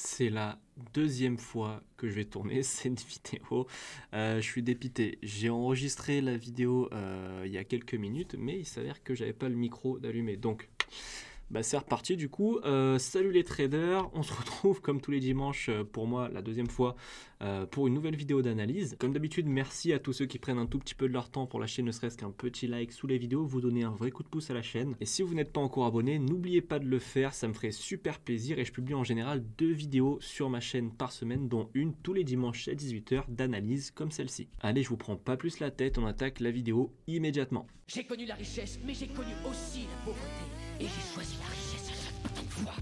C'est la deuxième fois que je vais tourner cette vidéo. Je suis dépité. J'ai enregistré la vidéo il y a quelques minutes, mais il s'avère que j'avais pas le micro d'allumé. Donc, c'est reparti du coup. Salut les traders, on se retrouve comme tous les dimanches pour moi la deuxième fois pour une nouvelle vidéo d'analyse. Comme d'habitude, merci à tous ceux qui prennent un tout petit peu de leur temps pour lâcher ne serait-ce qu'un petit like sous les vidéos, vous donner un vrai coup de pouce à la chaîne. Et si vous n'êtes pas encore abonné, n'oubliez pas de le faire, ça me ferait super plaisir et je publie en général 2 vidéos sur ma chaîne par semaine, dont une tous les dimanches à 18 h d'analyse comme celle-ci. Allez, je vous prends pas plus la tête, on attaque la vidéo immédiatement. J'ai connu la richesse, mais j'ai connu aussi la pauvreté. Et j'ai choisi la richesse à chaque putain de fois.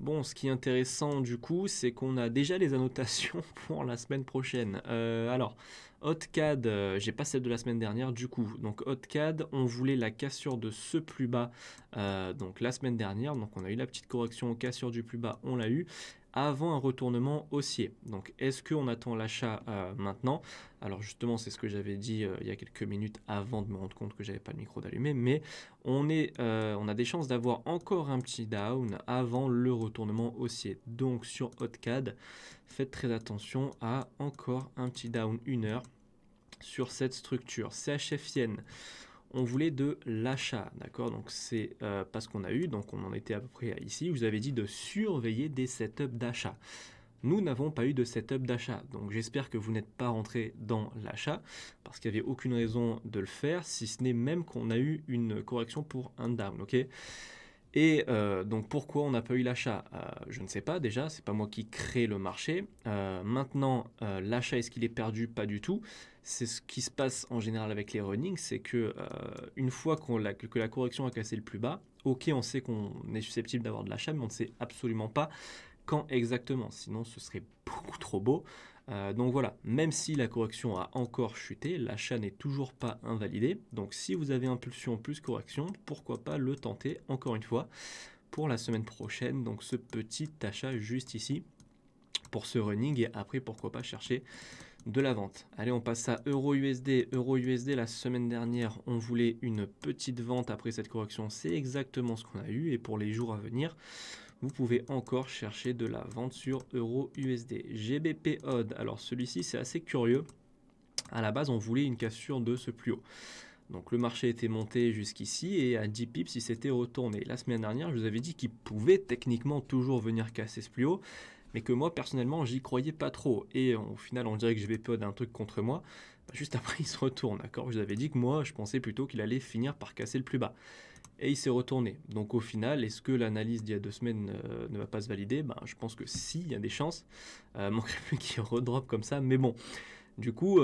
Bon, ce qui est intéressant du coup, c'est qu'on a déjà les annotations pour la semaine prochaine. Alors, HotCAD, j'ai pas celle de la semaine dernière du coup. Donc HotCAD, on voulait la cassure de ce plus bas donc la semaine dernière. Donc on a eu la petite correction cassure du plus bas, on l'a eu avant un retournement haussier. Donc est-ce qu'on attend l'achat maintenant? Alors justement, c'est ce que j'avais dit il y a quelques minutes avant de me rendre compte que j'avais pas le micro d'allumé, mais on a des chances d'avoir encore un petit down avant le retournement haussier. Donc sur HotCAD, faites très attention à encore un petit down 1 heure sur cette structure. CHF Yen, on voulait de l'achat, d'accord? Donc c'est pas ce qu'on a eu, donc on en était à peu près ici. Je vous avais dit de surveiller des setups d'achat. Nous n'avons pas eu de setup d'achat, donc j'espère que vous n'êtes pas rentré dans l'achat, parce qu'il n'y avait aucune raison de le faire, si ce n'est même qu'on a eu une correction pour un down, ok? Et donc pourquoi on n'a pas eu l'achat? Je ne sais pas déjà, c'est pas moi qui crée le marché. Maintenant, l'achat, est-ce qu'il est perdu? Pas du tout. C'est ce qui se passe en général avec les runnings, c'est que une fois que la correction a cassé le plus bas, ok, on sait qu'on est susceptible d'avoir de l'achat, mais on ne sait absolument pas quand exactement, sinon ce serait beaucoup trop beau. Donc voilà, même si la correction a encore chuté, l'achat n'est toujours pas invalidé. Donc si vous avez impulsion plus correction, pourquoi pas le tenter encore une fois pour la semaine prochaine. Donc ce petit achat juste ici pour ce running et après pourquoi pas chercher de la vente. Allez, on passe à Euro-USD. Euro-USD, la semaine dernière, on voulait une petite vente après cette correction. C'est exactement ce qu'on a eu. Et pour les jours à venir, vous pouvez encore chercher de la vente sur Euro-USD. GBP Odd, alors celui-ci, c'est assez curieux. À la base, on voulait une cassure de ce plus haut. Donc le marché était monté jusqu'ici et à 10 pips, il s'était retourné. La semaine dernière, je vous avais dit qu'il pouvait techniquement toujours venir casser ce plus haut, mais que moi, personnellement, j'y croyais pas trop. Et au final, on dirait que GBP Odd a un truc contre moi. Juste après, il se retourne, d'accord? Je vous avais dit que moi, je pensais plutôt qu'il allait finir par casser le plus bas. Et il s'est retourné. Donc au final, est-ce que l'analyse d'il y a 2 semaines ne va pas se valider? Je pense que si, il y a des chances. Manquerait plus qu'il redrop comme ça, mais bon. Du coup,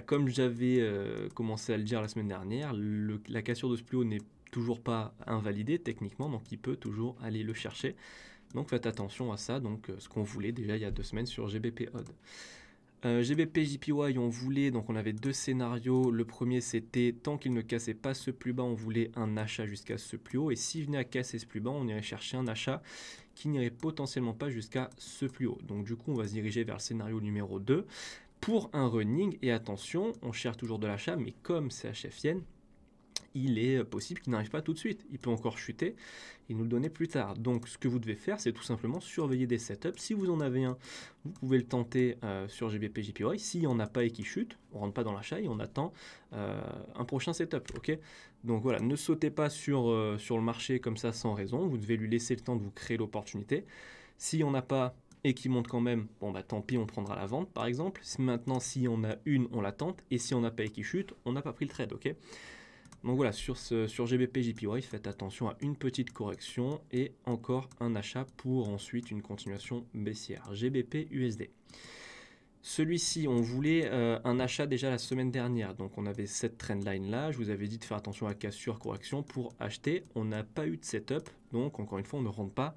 comme j'avais commencé à le dire la semaine dernière, la cassure de ce plus haut n'est toujours pas invalidée techniquement, donc il peut toujours aller le chercher. Donc faites attention à ça, donc ce qu'on voulait déjà il y a 2 semaines sur GBP Odd. GBP JPY, on voulait, donc on avait 2 scénarios. Le premier, c'était tant qu'il ne cassait pas ce plus bas, on voulait un achat jusqu'à ce plus haut. Et s'il venait à casser ce plus bas, on irait chercher un achat qui n'irait potentiellement pas jusqu'à ce plus haut. Donc du coup, on va se diriger vers le scénario numéro 2 pour un running. Et attention, on cherche toujours de l'achat, mais comme c'est HF Yen, il est possible qu'il n'arrive pas tout de suite. Il peut encore chuter et nous le donner plus tard. Donc ce que vous devez faire, c'est tout simplement surveiller des setups. Si vous en avez un, vous pouvez le tenter sur GBP JPY. S'il n'y en a pas et qu'il chute, on ne rentre pas dans l'achat et on attend un prochain setup. Ok, donc voilà, ne sautez pas sur le marché comme ça sans raison. Vous devez lui laisser le temps de vous créer l'opportunité. S'il n'y en a pas et qui monte quand même, tant pis, on prendra la vente par exemple. Maintenant, si on a une, on la tente. Et si on n'a pas et qui chute, on n'a pas pris le trade. Ok. Donc voilà, sur GBP JPY, faites attention à une petite correction et encore un achat pour ensuite une continuation baissière. GBP USD. Celui-ci, on voulait un achat déjà la semaine dernière. Donc on avait cette trendline là. Je vous avais dit de faire attention à cassure, correction pour acheter. On n'a pas eu de setup. Donc encore une fois, on ne rentre pas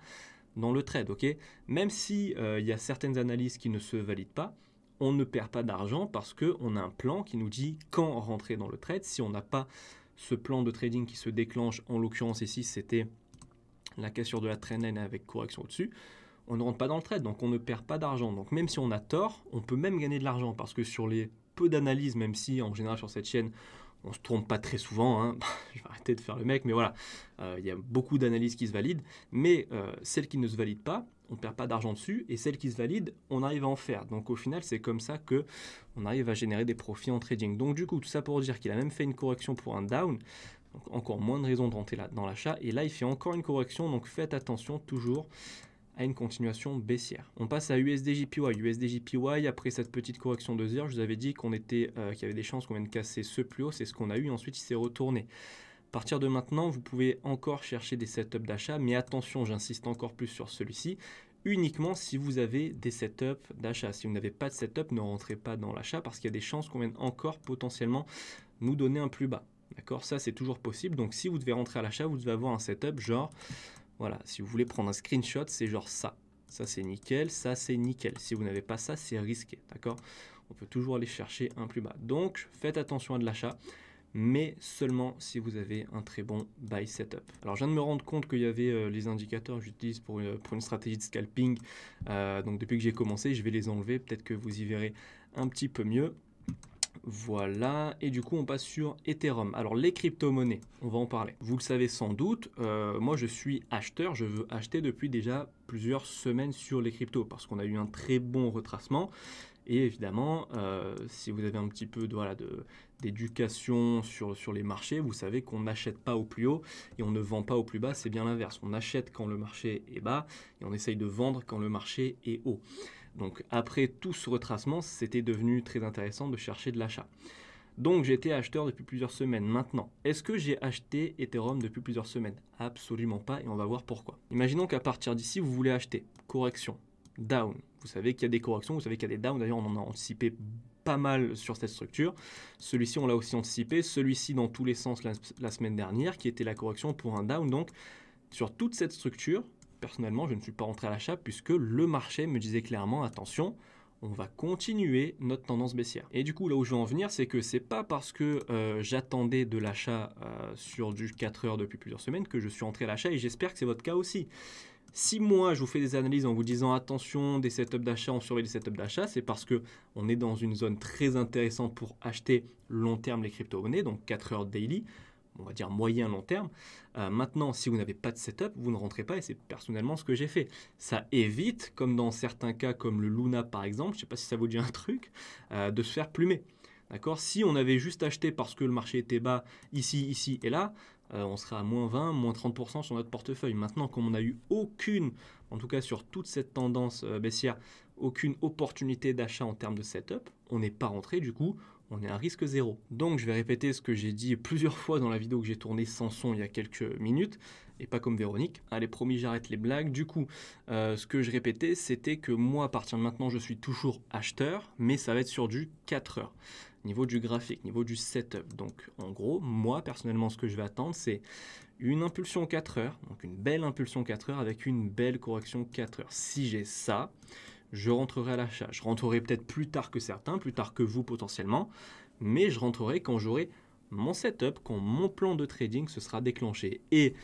dans le trade. Ok, même si il y a certaines analyses qui ne se valident pas, on ne perd pas d'argent parce qu'on a un plan qui nous dit quand rentrer dans le trade. Si on n'a pas ce plan de trading qui se déclenche, en l'occurrence ici c'était la cassure de la trendline avec correction au-dessus, on ne rentre pas dans le trade, donc on ne perd pas d'argent. Donc même si on a tort, on peut même gagner de l'argent, parce que sur les peu d'analyses, même si en général sur cette chaîne On se trompe pas très souvent, hein. Je vais arrêter de faire le mec, mais voilà, il y a beaucoup d'analyses qui se valident, mais celles qui ne se valident pas, on ne perd pas d'argent dessus, et celles qui se valident, on arrive à en faire. Donc au final, c'est comme ça qu'on arrive à générer des profits en trading. Donc du coup, tout ça pour dire qu'il a même fait une correction pour un down, donc encore moins de raisons de rentrer là, dans l'achat, et là il fait encore une correction, donc faites attention toujours à une continuation baissière. On passe à USDJPY. USDJPY, après cette petite correction de 2 heures, je vous avais dit qu'il y avait des chances qu'on vienne casser ce plus haut, c'est ce qu'on a eu, ensuite il s'est retourné. À partir de maintenant, vous pouvez encore chercher des setups d'achat, mais attention, j'insiste encore plus sur celui-ci, uniquement si vous avez des setups d'achat. Si vous n'avez pas de setup, ne rentrez pas dans l'achat parce qu'il y a des chances qu'on vienne encore potentiellement nous donner un plus bas. D'accord, ça c'est toujours possible. Donc si vous devez rentrer à l'achat, vous devez avoir un setup genre, voilà, si vous voulez prendre un screenshot, c'est genre ça. Ça c'est nickel, ça c'est nickel. Si vous n'avez pas ça, c'est risqué. D'accord, on peut toujours aller chercher un plus bas. Donc faites attention à de l'achat, mais seulement si vous avez un très bon buy setup. Alors je viens de me rendre compte qu'il y avait les indicateurs que j'utilise pour une stratégie de scalping. Donc depuis que j'ai commencé, je vais les enlever. Peut-être que vous y verrez un petit peu mieux. Voilà, et du coup on passe sur Ethereum. Alors les crypto-monnaies, on va en parler. Vous le savez sans doute, moi je suis acheteur, je veux acheter depuis déjà plusieurs semaines sur les cryptos parce qu'on a eu un très bon retracement. Et évidemment, si vous avez un petit peu d'éducation sur les marchés, vous savez qu'on n'achète pas au plus haut et on ne vend pas au plus bas, c'est bien l'inverse. On achète quand le marché est bas et on essaye de vendre quand le marché est haut. Donc après tout ce retracement, c'était devenu très intéressant de chercher de l'achat. Donc j'étais acheteur depuis plusieurs semaines. Maintenant, est-ce que j'ai acheté Ethereum depuis plusieurs semaines? Absolument pas, et on va voir pourquoi. Imaginons qu'à partir d'ici, vous voulez acheter. Correction, down. Vous savez qu'il y a des corrections, vous savez qu'il y a des downs. D'ailleurs, on en a anticipé pas mal sur cette structure. Celui-ci, on l'a aussi anticipé. Celui-ci, dans tous les sens, la semaine dernière, qui était la correction pour un down. Donc, sur toute cette structure, personnellement, je ne suis pas rentré à l'achat puisque le marché me disait clairement, attention, on va continuer notre tendance baissière. Et du coup, là où je veux en venir, c'est que c'est pas parce que j'attendais de l'achat sur du 4 heures depuis plusieurs semaines que je suis rentré à l'achat, et j'espère que c'est votre cas aussi. Si moi, je vous fais des analyses en vous disant attention, des setups d'achat, on surveille les setups d'achat, c'est parce qu'on est dans une zone très intéressante pour acheter long terme les crypto-monnaies, donc 4 heures daily, on va dire moyen long terme. Maintenant, si vous n'avez pas de setup, vous ne rentrez pas, et c'est personnellement ce que j'ai fait. Ça évite, comme dans certains cas, comme le Luna par exemple, je ne sais pas si ça vous dit un truc, de se faire plumer. D'accord ? Si on avait juste acheté parce que le marché était bas ici, ici et là, on serait à moins 20, moins 30% sur notre portefeuille. Maintenant, comme on n'a eu aucune, en tout cas sur toute cette tendance baissière, aucune opportunité d'achat en termes de setup, on n'est pas rentré, du coup, on est à risque zéro. Donc je vais répéter ce que j'ai dit plusieurs fois dans la vidéo que j'ai tournée sans son il y a quelques minutes, et pas comme Véronique. Allez, promis, j'arrête les blagues. Du coup, ce que je répétais, c'était que moi, à partir de maintenant, je suis toujours acheteur, mais ça va être sur du 4 heures. Niveau du graphique, niveau du setup. Donc en gros, moi, personnellement, ce que je vais attendre, c'est une impulsion 4 heures, donc une belle impulsion 4 heures avec une belle correction 4 heures. Si j'ai ça, je rentrerai à l'achat. Je rentrerai peut-être plus tard que certains, plus tard que vous potentiellement, mais je rentrerai quand j'aurai mon setup, quand mon plan de trading se sera déclenché. Et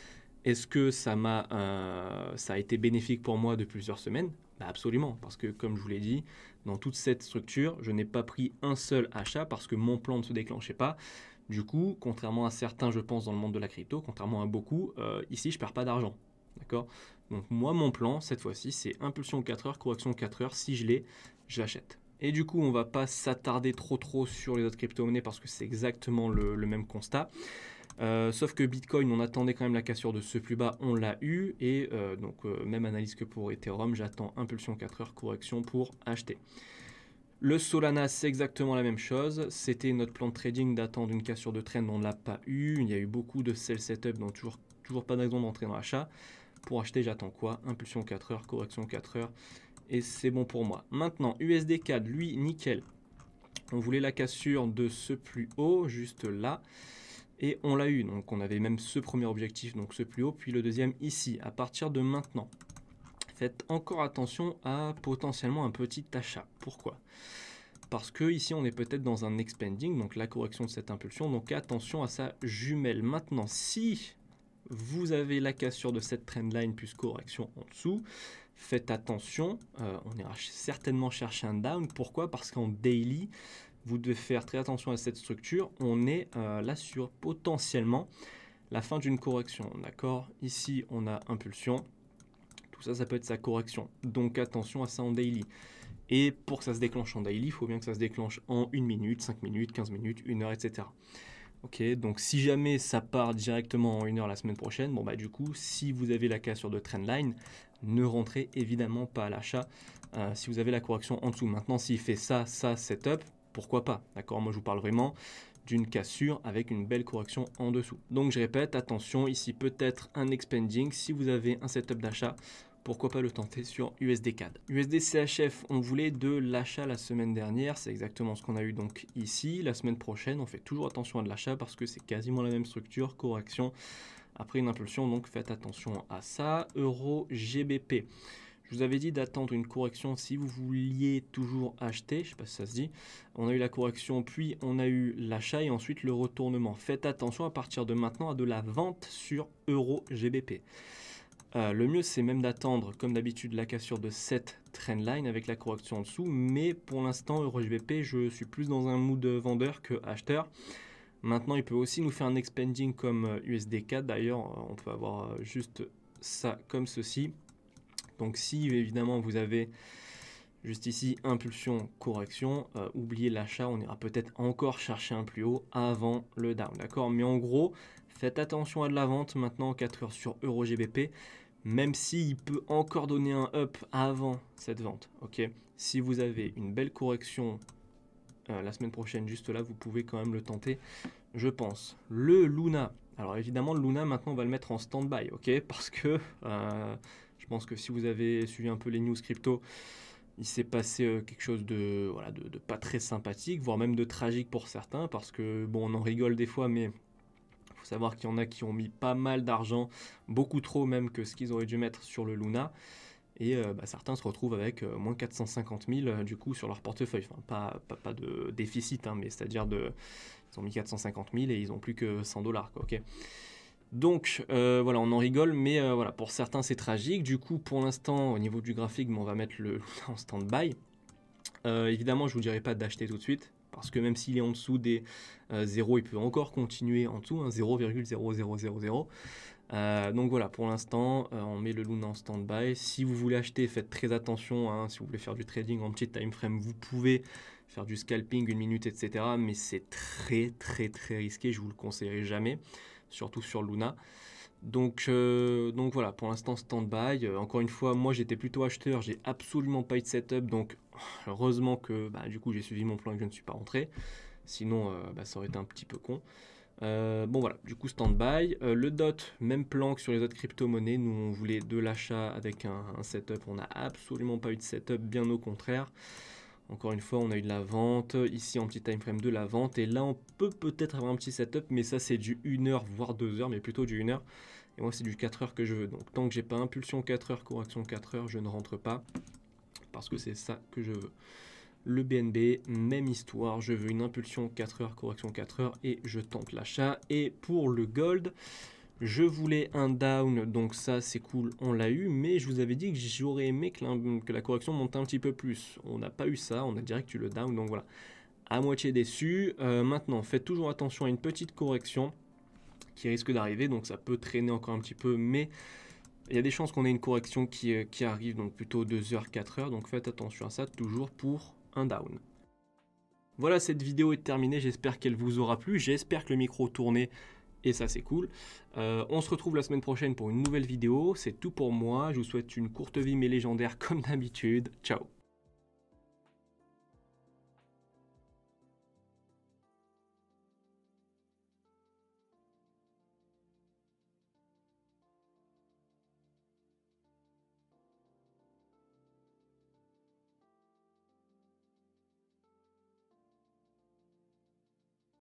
est-ce que ça a été bénéfique pour moi de plusieurs semaines ? Absolument, parce que comme je vous l'ai dit, dans toute cette structure, je n'ai pas pris un seul achat parce que mon plan ne se déclenchait pas. Du coup, contrairement à certains, je pense, dans le monde de la crypto, contrairement à beaucoup, ici, je ne perds pas d'argent. D'accord ? Donc moi, mon plan, cette fois-ci, c'est impulsion 4 heures, correction 4 heures. Si je l'ai, je l'achète. Et du coup, on ne va pas s'attarder trop sur les autres crypto-monnaies parce que c'est exactement le même constat. Sauf que Bitcoin, on attendait quand même la cassure de ce plus bas, on l'a eu. Et même analyse que pour Ethereum, j'attends impulsion 4 heures, correction pour acheter. Le Solana, c'est exactement la même chose. C'était notre plan de trading d'attendre une cassure de trend, on ne l'a pas eu. Il y a eu beaucoup de sell setup, donc toujours pas de raison d'entrer dans l'achat. Pour acheter, j'attends quoi? Impulsion 4 heures, correction 4 heures. Et c'est bon pour moi. Maintenant, USD CAD, lui, nickel. On voulait la cassure de ce plus haut, juste là. Et on l'a eu. Donc, on avait même ce premier objectif, donc ce plus haut, puis le deuxième ici. À partir de maintenant, faites encore attention à potentiellement un petit achat. Pourquoi? Parce que ici, on est peut-être dans un expanding, donc la correction de cette impulsion. Donc, attention à sa jumelle. Maintenant, si vous avez la cassure de cette trendline plus correction en dessous, faites attention, on ira certainement chercher un down. Pourquoi? Parce qu'en daily, vous devez faire très attention à cette structure. On est là sur potentiellement la fin d'une correction, d'accord? Ici, on a impulsion. Tout ça, ça peut être sa correction. Donc, attention à ça en daily. Et pour que ça se déclenche en daily, il faut bien que ça se déclenche en 1 minute, 5 minutes, 15 minutes, 1 heure, etc. Ok, donc si jamais ça part directement en 1 heure la semaine prochaine, bon bah du coup, si vous avez la cassure de trendline, ne rentrez évidemment pas à l'achat si vous avez la correction en dessous. Maintenant, s'il fait ça, setup, pourquoi pas? D'accord, moi je vous parle vraiment d'une cassure avec une belle correction en dessous. Donc je répète, attention, ici peut-être un expanding. Si vous avez un setup d'achat, pourquoi pas le tenter sur USD CAD. USD CHF, on voulait de l'achat la semaine dernière, c'est exactement ce qu'on a eu donc ici. La semaine prochaine, on fait toujours attention à de l'achat parce que c'est quasiment la même structure, correction après une impulsion, donc faites attention à ça. Euro GBP. Je vous avais dit d'attendre une correction si vous vouliez toujours acheter, je ne sais pas si ça se dit. On a eu la correction, puis on a eu l'achat et ensuite le retournement. Faites attention à partir de maintenant à de la vente sur Euro GBP. Le mieux, c'est même d'attendre, comme d'habitude, la cassure de cette trendline avec la correction en dessous. Mais pour l'instant, EUR/GBP, je suis plus dans un mood vendeur que acheteur. Maintenant, il peut aussi nous faire un expanding comme USD4. D'ailleurs, on peut avoir juste ça comme ceci. Donc, si évidemment vous avez juste ici impulsion, correction, oubliez l'achat. On ira peut-être encore chercher un plus haut avant le down. D'accord? Mais en gros, faites attention à de la vente maintenant 4 heures sur EUR/GBP. Même s'il peut encore donner un up avant cette vente. Ok, si vous avez une belle correction la semaine prochaine, juste là, vous pouvez quand même le tenter, je pense. Le Luna. Alors évidemment, le Luna, maintenant, on va le mettre en stand-by, ok? Parce que je pense que si vous avez suivi un peu les news crypto, il s'est passé quelque chose de, voilà, de pas très sympathique, voire même de tragique pour certains, parce que, bon, on en rigole des fois, mais faut savoir qu'il y en a qui ont mis pas mal d'argent, beaucoup trop même que ce qu'ils auraient dû mettre sur le Luna. Et certains se retrouvent avec moins 450 000 du coup sur leur portefeuille. Enfin, pas de déficit, hein, mais c'est-à-dire ils ont mis 450 000 et ils n'ont plus que 100 $. Quoi, okay. Donc voilà, on en rigole, mais voilà, pour certains c'est tragique. Du coup, pour l'instant, au niveau du graphique, on va mettre le Luna en stand-by. Évidemment, je ne vous dirai pas d'acheter tout de suite. Parce que même s'il est en dessous des 0, il peut encore continuer en dessous, hein, 0,0000. Donc voilà, pour l'instant, on met le Luna en stand-by. Si vous voulez acheter, faites très attention. Hein, si vous voulez faire du trading en petit time frame, vous pouvez faire du scalping, 1 minute, etc. Mais c'est très risqué, je ne vous le conseillerais jamais, surtout sur Luna. Donc voilà, pour l'instant stand-by. Encore une fois, moi j'étais plutôt acheteur, j'ai absolument pas eu de setup, donc heureusement que du coup j'ai suivi mon plan et que je ne suis pas rentré. Sinon ça aurait été un petit peu con. Bon voilà, du coup stand-by. Le DOT, même plan que sur les autres crypto-monnaies. Nous on voulait de l'achat avec un setup, on n'a absolument pas eu de setup, bien au contraire. Encore une fois, on a eu de la vente, ici en petit time frame de la vente, et là on peut peut-être avoir un petit setup, mais ça c'est du 1 heure, voire 2 heures, mais plutôt du 1 heure. Et moi c'est du 4 heures que je veux, donc tant que j'ai pas impulsion 4 heures, correction 4 heures, je ne rentre pas, parce que c'est ça que je veux. Le BNB, même histoire, je veux une impulsion 4 heures, correction 4 heures, et je tente l'achat. Et pour le gold, je voulais un down, donc ça c'est cool, on l'a eu, mais je vous avais dit que j'aurais aimé que la correction monte un petit peu plus. On n'a pas eu ça, on a direct eu le down, donc voilà, à moitié déçu. Maintenant, faites toujours attention à une petite correction qui risque d'arriver, donc ça peut traîner encore un petit peu, mais il y a des chances qu'on ait une correction qui arrive, donc plutôt 2 heures, 4 heures, donc faites attention à ça, toujours pour un down. Voilà, cette vidéo est terminée, j'espère qu'elle vous aura plu, j'espère que le micro tournait, et ça c'est cool. On se retrouve la semaine prochaine pour une nouvelle vidéo, c'est tout pour moi, je vous souhaite une courte vie mais légendaire comme d'habitude, ciao.